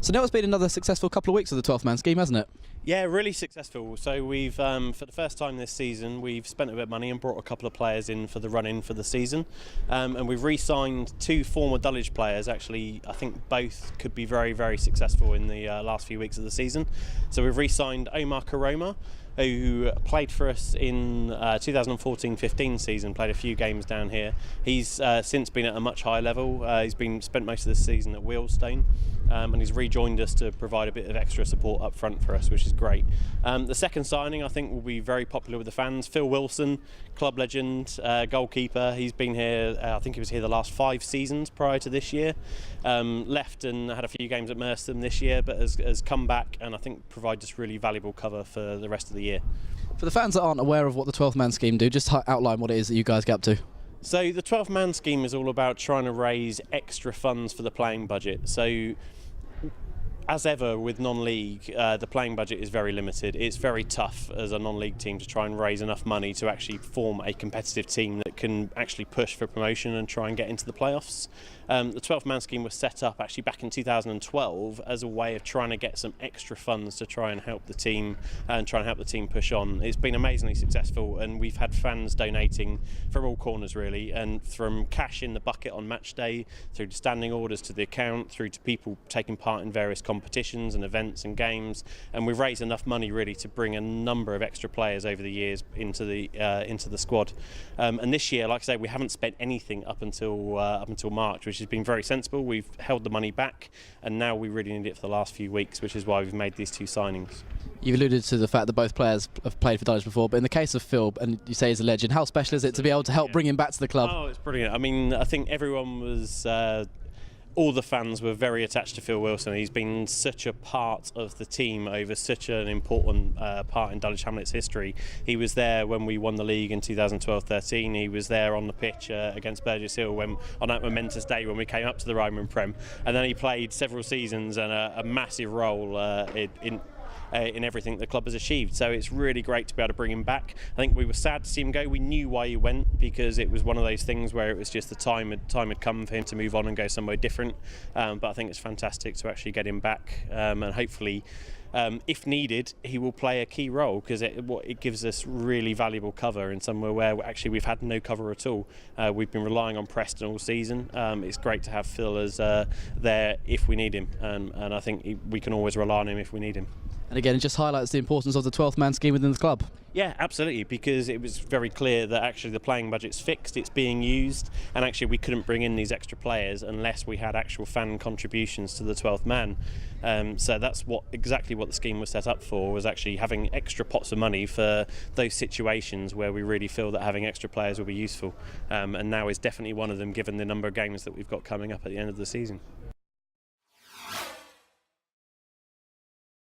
So now it's been another successful couple of weeks of the 12th man scheme, hasn't it? Yeah, really successful. So we've, for the first time this season, we've spent a bit of money and brought a couple of players in for the run-in for the season. And we've re-signed two former Dulwich players. Actually, I think both could be very, very successful in the last few weeks of the season. So we've re-signed Omar Koroma, who played for us in 2014-15 season, played a few games down here. He's since been at a much higher level. He's spent most of this season at Wealdstone, and he's rejoined us to provide a bit of extra support up front for us, which is great. The second signing, I think, will be very popular with the fans. Phil Wilson, club legend, goalkeeper. He's been here, I think he was here the last 5 seasons prior to this year. Left and had a few games at Merstham this year, but has come back and I think provides us really valuable cover for the rest of the year. For the fans that aren't aware of what the 12th man scheme do, just outline what it is that you guys get up to. So the 12th man scheme is all about trying to raise extra funds for the playing budget. So as ever with non-league, the playing budget is very limited. It's very tough as a non-league team to try and raise enough money to actually form a competitive team that can actually push for promotion and try and get into the playoffs. The 12th man scheme was set up actually back in 2012 as a way of trying to get some extra funds to try and help the team push on. It's been amazingly successful, and we've had fans donating from all corners really, and from cash in the bucket on match day through to standing orders to the account, through to people taking part in various competitions and events and games, and we've raised enough money really to bring a number of extra players over the years into the squad. And this year, like I say, we haven't spent anything up until March, which has been very sensible. We've held the money back, and now we really need it for the last few weeks, which is why we've made these 2 signings. You've alluded to the fact that both players have played for Dulwich before, but in the case of Phil, and you say he's a legend, how special is it to be able to help bring him back to the club? Oh, it's brilliant. I mean, I think everyone was... all the fans were very attached to Phil Wilson. He's been such a part of the team over such an important part in Dulwich Hamlet's history. He was there when we won the league in 2012-13. He was there on the pitch against Burgess Hill on that momentous day when we came up to the Ryman Prem. And then he played several seasons and a massive role in everything the club has achieved. So it's really great to be able to bring him back. I think we were sad to see him go. We knew why he went, because it was one of those things where it was just the time had come for him to move on and go somewhere different. But I think it's fantastic to actually get him back, and hopefully if needed he will play a key role, because it gives us really valuable cover in somewhere where actually we've had no cover at all. We've been relying on Preston all season. It's great to have Phil as there if we need him, and I think we can always rely on him if we need him. And again, it just highlights the importance of the 12th man scheme within the club. Yeah, absolutely, because it was very clear that actually the playing budget's fixed, it's being used, and actually we couldn't bring in these extra players unless we had actual fan contributions to the 12th man. So that's exactly what the scheme was set up for, was actually having extra pots of money for those situations where we really feel that having extra players will be useful. And now is definitely one of them, given the number of games that we've got coming up at the end of the season.